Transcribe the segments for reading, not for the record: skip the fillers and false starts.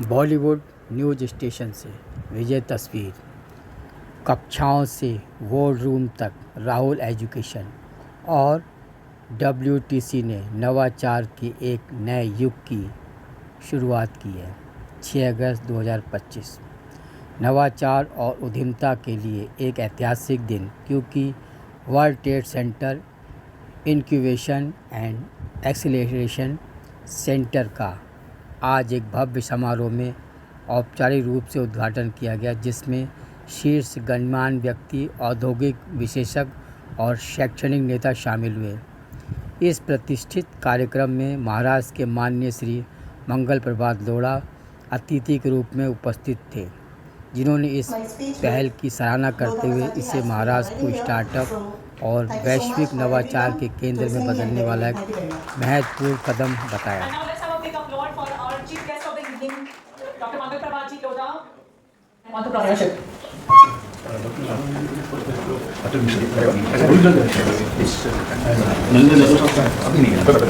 Bollywood news station से विजय तस्वीर। कक्षाओं से वॉर रूम तक राहुल एजुकेशन और WTC ने नवाचार के एक नए युग की शुरुआत की है। 6 अगस्त 2025 नवाचार और उद्यमिता के लिए एक ऐतिहासिक दिन, क्योंकि world trade centre incubation and acceleration centre का आज एक भव्य समारोह में औपचारिक रूप से उद्घाटन किया गया, जिसमें शीर्ष गणमान्य व्यक्ति, औद्योगिक विशेषज्ञ और शैक्षणिक नेता शामिल हुए। इस प्रतिष्ठित कार्यक्रम में महाराष्ट्र के माननीय श्री मंगल प्रभात लोढ़ा अतिथि के रूप में उपस्थित थे, जिन्होंने इस पहल की सराहना करते हुए इसे महाराष्ट्र को स्टार्टअप और वैश्विक नवाचार के केंद्र में बदलने वाला एक महत्वपूर्ण कदम बताया। Dr. Mangal Prabhat ji Lodha, entrepreneurship.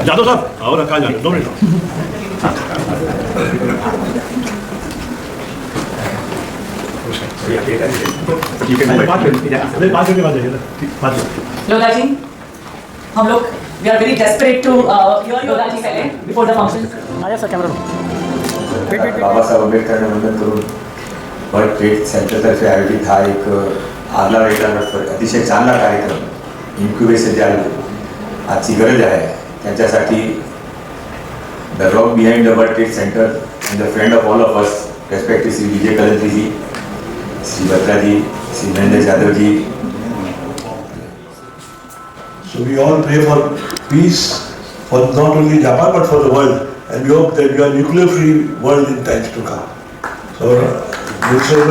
Jadav साहब और कहाँ जाना 2 मिनट Lodha ji, हम लोग we are very desperate to hear Lodha ji पहले before the function. आया सर कैमरा। बाबासाहेब आंबेडकरांना वंदन करून वर्ल्ड ट्रेड सेंटरतर्फे आयोजित हा एक आगळा वेगळा अतिशय चांगला कार्यक्रम इन्क्युबेशन जे आजची गरज आहे त्यांच्यासाठी the rock behind the world trade centre and the friend of all of us respective Shri Vijay Kalantri ji, Shri Batra ji, Shri Mahendra Yadav ji. So we all pray for peace for not only Japan but for the world. And we hope that we are nuclear-free world in times to come. So, this is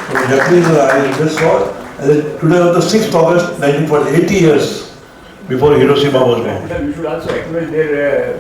from Japanese I just saw, and today was the 6th August, 1940, 80 years before Hiroshima was bombed. You should also acknowledge their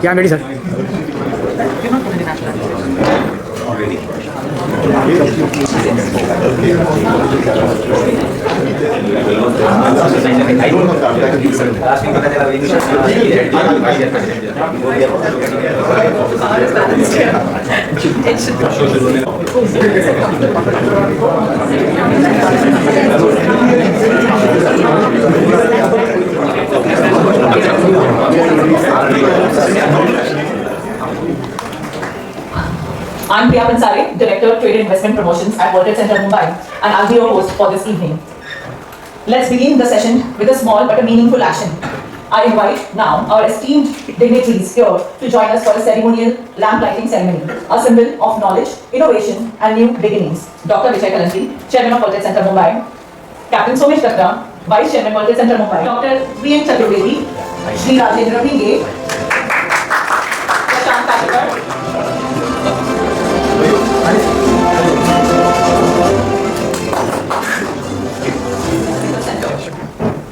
क्या मेरी sir I'm Priya Bansare, Director of Trade and Investment Promotions at World Trade Center Mumbai, and I'll be your host for this evening. Let's begin the session with a small but a meaningful action. I invite now our esteemed dignitaries here to join us for a ceremonial lamp lighting ceremony, a symbol of knowledge, innovation and new beginnings. Dr. Vijay Kalantri, Chairman of World Trade Center Mumbai, Captain Somesh Katra, Vice Chairman World Trade Center Mumbai, Dr. V.N. Chaturvedi, Shri Rajendra Bhinge, Prashant Kashikar.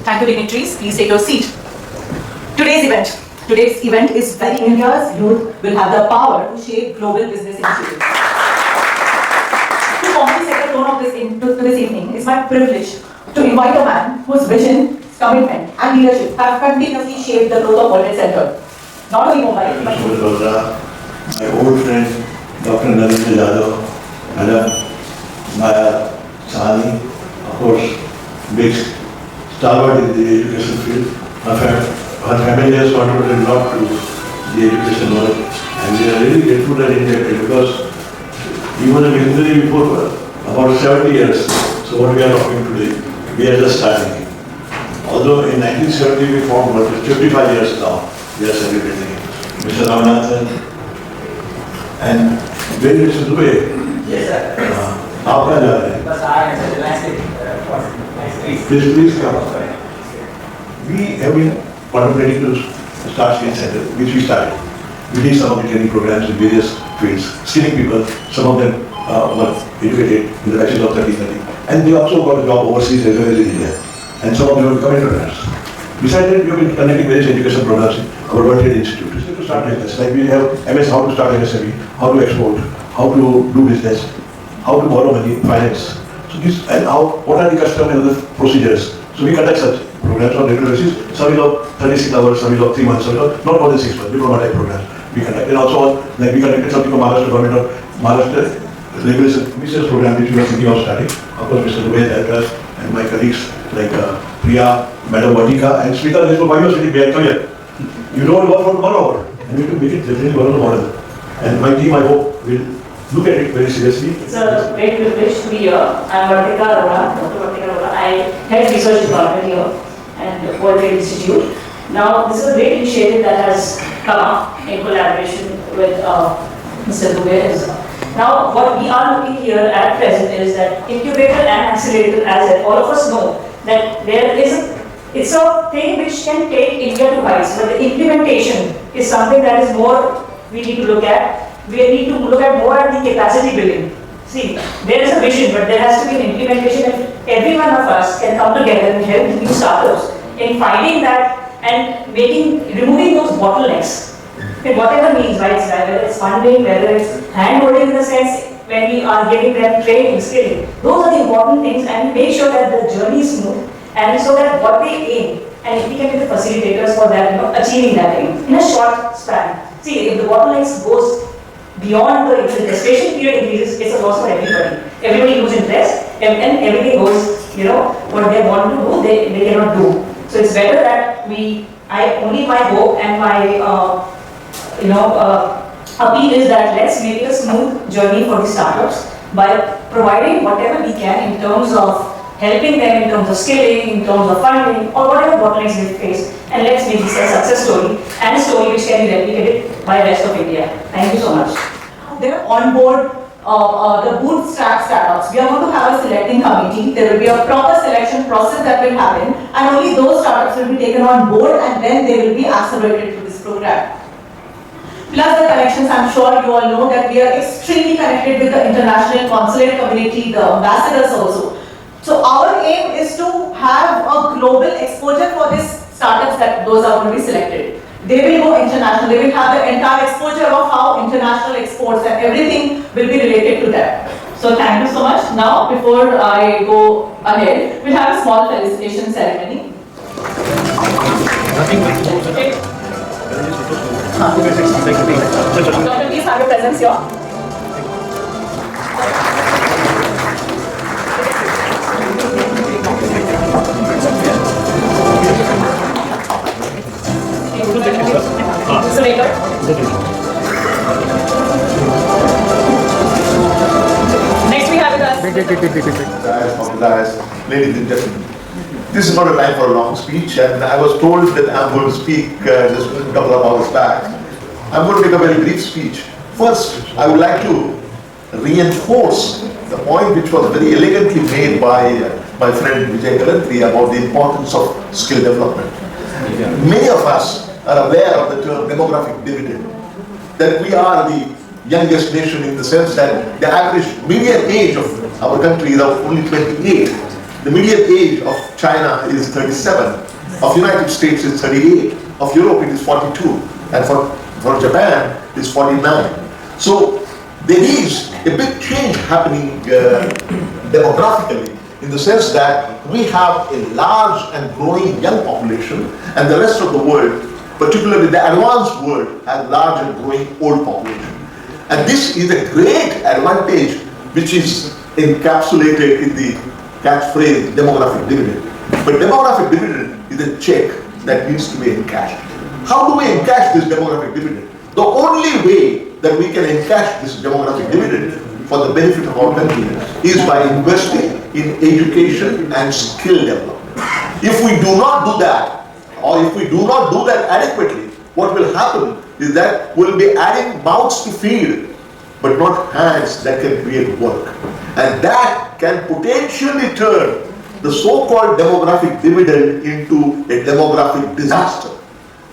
Thank you, dignitaries. Please take your seat. Today's event is very India's youth will have the power to shape global business initiatives. To formally set the tone of this evening, it's my privilege to invite a man whose vision, commitment, and leadership have continuously shaped the growth of World Trade Center. Not only Mumbai, but my old friend, Dr. Narendra Yadav, Madam Maya Sahani, of course, big stalwart in the education field. Her family has contributed a lot to the education world, and we are really grateful and indebted because even a visionary before about 70 years, so what we are talking today, we are just starting. Although in 1970 we formed, but 55 years now we are celebrating. Mr. Ramanathan, And when Mr. Dubey, Yes, sir. आपका जा रहा है. बस आ रहे हैं, Please come. We have been contemplating to start skilling center, which we started. We did some of the training programs in various fields, skilling people. Some of them were educated in the batches of 30, and they also got a job overseas as well as in India. And some of them have become entrepreneurs. Besides that, we have been conducting various education programs in our World Trade Institute. To start business, like we have MS, how to start MSME, how to export, how to do business, how to borrow money, finance. So this and how, what are the custom and other procedures. So we conduct such programs on regular basis. Some is of 36 hours, some is of 3 months, some is of not more than 6 months. Diploma type programs we conduct. And also like we conducted something for Maharashtra government or Maharashtra regulation research program which we are thinking of starting. Of course, Mr. Dubey helped us and my colleagues like Priya, Madam Vatika and Smita. This was 5 years sitting behind. Come here. You don't work for 1 hour. And we have to make it definitely one of the model. And my team, I hope, will look at it very seriously. It's a great privilege to be here. I'm Vartika Arora, Dr. Vartika Arora. I head research department here and World Trade Institute. Now, this is a great initiative that has come up in collaboration with Mr. Dubey. Now, what we are looking here at present is that incubator and accelerator, as all of us know, that there is it's a thing which can take India to heights, but the implementation is something that is more we need to look at. We need to look at more at the capacity building. See, there is a vision, but there has to be an implementation, and every one of us can come together and help new startups in finding that and removing those bottlenecks. In whatever means, right, whether it's funding, whether it's hand-holding in the sense when we are giving them training, skilling. Those are the important things, and make sure that the journey is smooth, and so that what they aim, and if we can be the facilitators for that, achieving that aim in a short span. See, if the bottlenecks goes beyond the gestation period increases, it's a loss for everybody. Everybody loses interest, and everything goes, what they want to do, they cannot do. So it's better that my hope and my, appeal is that let's make it a smooth journey for the startups by providing whatever we can in terms of helping them in terms of skilling, in terms of funding, or whatever bottlenecks they face, and let's make this a success story and a story which can be replicated by the rest of India. Thank you so much. They're on board the bootstrap startups. We are going to have a selecting committee. There will be a proper selection process that will happen, and only those startups will be taken on board, and then they will be accelerated to this program. Plus the connections, I'm sure you all know that we are extremely connected with the international consulate community, the ambassadors also. So our aim is to have a global exposure for these startups that those are going to be selected. They will go international. They will have the entire exposure of how international exports and everything will be related to that. So thank you so much. Now, before I go ahead, we'll have a small felicitation ceremony. Doctor, please have your presence here. Next we have with us. Ladies and gentlemen, this is not a time for a long speech, and I was told that I'm going to speak just a couple of hours back. I'm going to make a very brief speech. First, I would like to reinforce the point which was very elegantly made by my friend Vijay Kalantri about the importance of skill development. Many of us are aware of the term demographic dividend, that we are the youngest nation in the sense that the average median age of our country is only 28. The median age of China is 37, of United States is 38, of Europe it is 42, and for Japan it is 49. So there is a big change happening demographically, in the sense that we have a large and growing young population, and the rest of the world, particularly the advanced world, has large and growing old population. And this is a great advantage which is encapsulated in the catchphrase demographic dividend. But demographic dividend is a check that needs to be encashed. How do we encash this demographic dividend? The only way that we can encash this demographic dividend for the benefit of our country is by investing in education and skill development. If we do not do that, or if we do not do that adequately, what will happen is that we'll be adding mouths to feed but not hands that can create work. And that can potentially turn the so-called demographic dividend into a demographic disaster.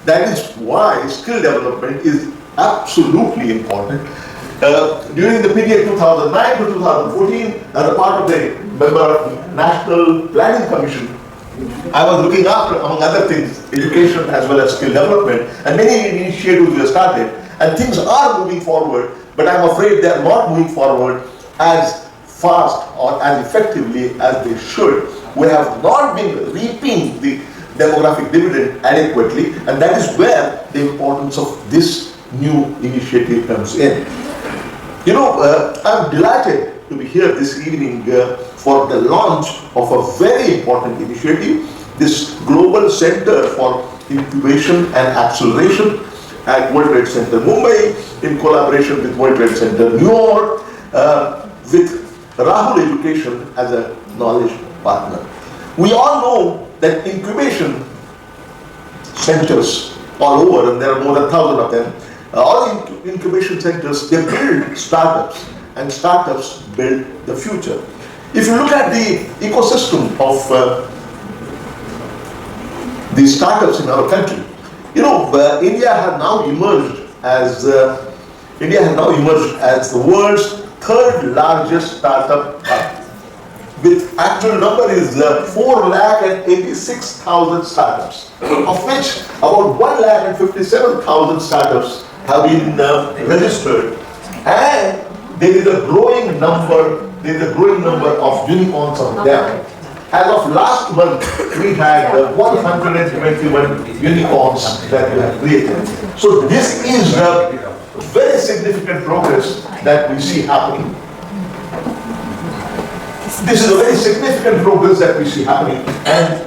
That is why skill development is absolutely important. During the period 2009 to 2014, as a part of the member of the National Planning Commission, I was looking after, among other things, education as well as skill development, and many initiatives were started, and things are moving forward, but I'm afraid they are not moving forward as fast or as effectively as they should. We have not been reaping the demographic dividend adequately, and that is where the importance of this new initiative comes in. You know, I'm delighted to be here this evening for the launch of a very important initiative, this Global Center for Incubation and Acceleration at World Trade Center Mumbai, in collaboration with World Trade Center New York, with Rahul Education as a knowledge partner. We all know that incubation centers all over, and there are more than 1,000 of them, all incubation centers, they build startups, and startups build the future. If you look at the ecosystem of the startups in our country, you know, India has now emerged as the world's third largest startup hub. With actual number is 4,86,000 startups, of which about 1,57,000 startups have been registered, and there is a growing number of unicorns of them. As of last month, we had 121 unicorns that were created. So this is a very significant progress that we see happening. This is a very significant progress that we see happening, and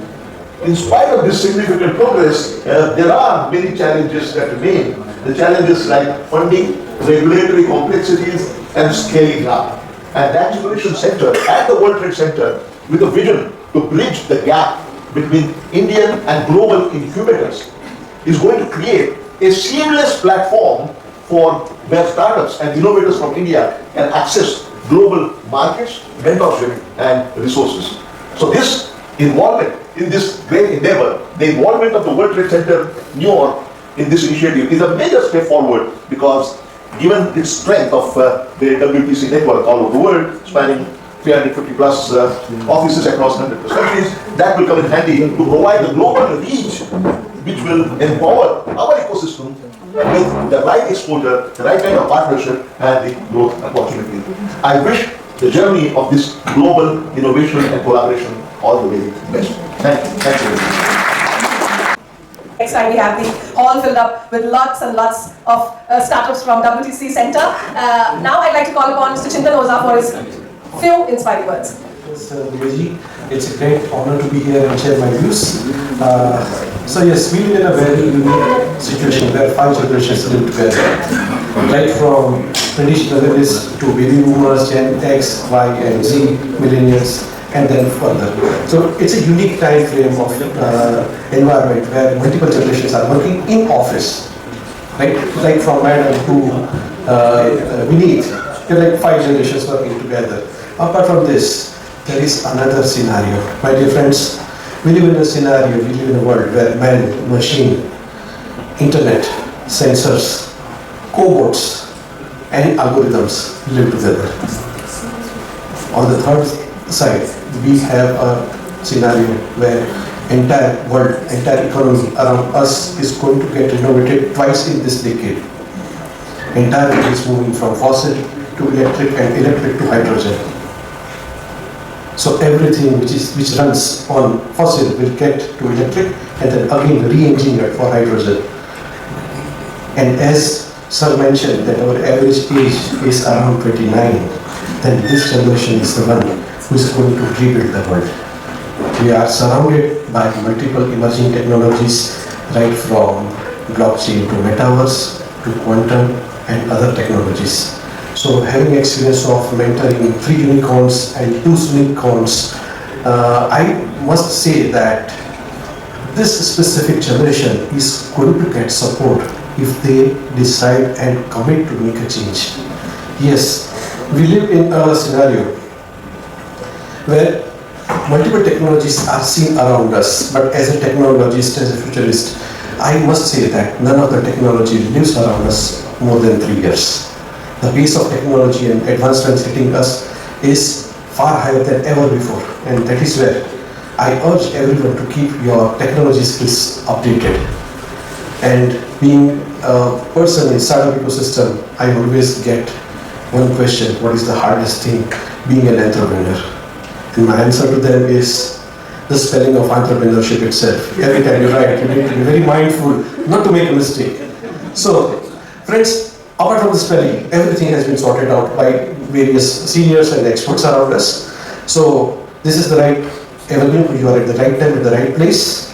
in spite of this significant progress, there are many challenges that remain. The challenges like funding, regulatory complexities, and scaling up. And the Incubation Center at the World Trade Center, with a vision to bridge the gap between Indian and global incubators, is going to create a seamless platform for where startups and innovators from India can access global markets, mentorship, and resources. So this involvement in this great endeavor, the involvement of the World Trade Center New York in this initiative is a major step forward, because given its strength of the WTC network all over the world, spanning 350 plus offices across 100 plus countries, that will come in handy to provide the global reach which will empower our ecosystem with the right exposure, the right kind of partnership, and the growth opportunity. I wish the journey of this global innovation and collaboration all the very best. Thank you. Thank you very much. Next time we have the hall filled up with lots and lots of startups from WTC Center. Now I'd like to call upon Mr. Chintan Oza for his few inspiring words. It's a great honor to be here and share my views. So yes, we live in a very unique situation where 5 generations live together. Right from traditional villages to baby boomers, Gen X, Y and Z, millennials, and then further. So it's a unique time frame of environment where multiple generations are working in office. Right? Like from Madam to Vineet, there are like 5 generations working together. Apart from this, there is another scenario. My dear friends, we live in a scenario, we live in a world where man, machine, internet, sensors, cobots, and algorithms live together. On the third side, we have a scenario where entire world, entire economy around us is going to get renovated twice in this decade. Entire world is moving from fossil to electric and electric to hydrogen. So everything which runs on fossil will get to electric and then again re-engineered for hydrogen. And as Sir mentioned that our average age is around 29, then this generation is the one who is going to rebuild the world. We are surrounded by multiple emerging technologies, right from blockchain to metaverse to quantum and other technologies. So having experience of mentoring 3 unicorns and 2 unicorns, I must say that this specific generation is going to get support if they decide and commit to make a change. Yes, we live in a scenario where multiple technologies are seen around us, but as a technologist, as a futurist, I must say that none of the technology lives around us more than 3 years. The pace of technology and advancements hitting us is far higher than ever before, and that is where I urge everyone to keep your technology skills updated. And being a person in startup ecosystem, I always get one question: what is the hardest thing being an entrepreneur? And my answer to them is the spelling of entrepreneurship itself. Every time you write, you need to be very mindful not to make a mistake. So, friends, apart from the spelling, everything has been sorted out by various seniors and experts around us. So, this is the right avenue. You are at the right time, at the right place.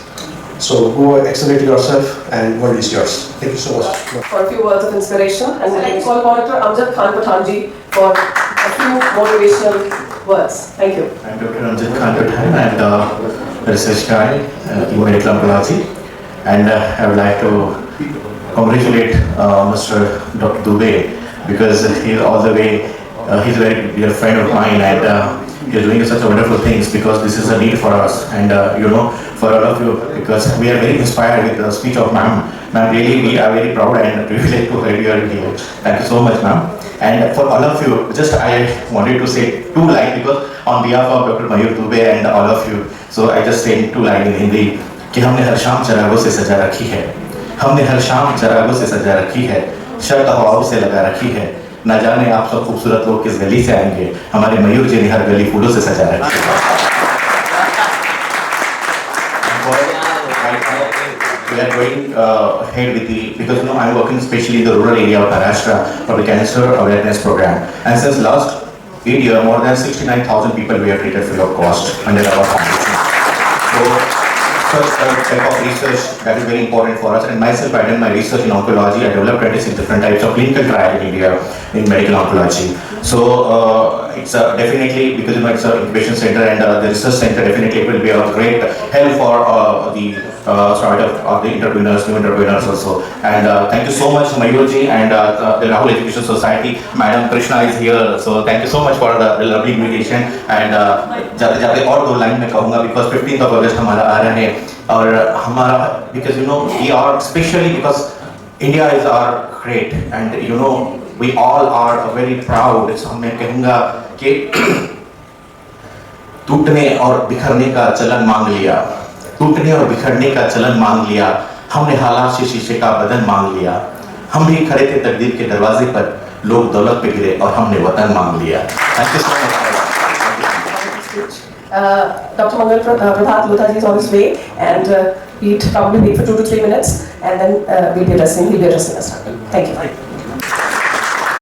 So, go accelerate yourself, and world is yours. Thank you so much. For a few words of inspiration, and I call upon Dr. Amjad Khan Pathanji for a few motivational words. Thank you. I'm Dr. Amjad Khan Pathan, and a research guy in medical oncology, and I would like to congratulate Mr. Dr. Dubey, because he's all the way, he's a very dear friend of mine, and he's doing such wonderful things, because this is a need for us, and you know, for all of you, because we are very inspired with the speech of ma'am. Ma'am, really, we are very proud and privileged to have you here. Thank you so much, ma'am. And for all of you, just I wanted to say 2 lines, because on behalf of Dr. Mayur Dubey and all of you, so I just say 2 lines in Hindi, कि हमने हर शाम चरागों से सजा रखी है, हमने हर शाम चरागों से सजा रखी है, शर्त हवाओं से लगा रखी है, ना जाने आप सब खूबसूरत लोग किस गली से आएंगे, हमारे मयूर जी ने हर गली फूलों से सजा रखी है. We are going ahead with the, because you know I'm working especially in the rural area of Maharashtra for the cancer awareness program, and since last 8 years more than 69,000 people we have treated free of cost under our foundation. So such type of research that is very important for us, and myself I did my research in oncology. I developed 26 different types of clinical trials in India in medical oncology. So it's definitely, because you know it's an incubation center, and the research center definitely will be of great help for the startup of the entrepreneurs, new entrepreneurs also. And thank you so much Mayurji and the Rahul Education Society. Madam Krishna is here, so thank you so much for the lovely invitation. And जाते जाते और 2 line में कहूँगा, because 15th of August हमारा आ रहा है, और हमारा, because you know we are especially because India is our great, and you know we all are very proud. So मैं कहूँगा कि टूटने और बिखरने का चलन मांग लिया, टूटने और बिखरने का चलन मांग लिया, हमने हालात से शीशे का बदन मांग लिया, हम भी खड़े थे तकदीर के दरवाजे पर, लोग दौलत पे गिरे और हमने वतन मांग लिया. Thank you so much. Dr. Mangal Prabhat Lodha is on his way, and he'd probably wait for 2 to 3 minutes, and then he'll be addressing us. Thank you.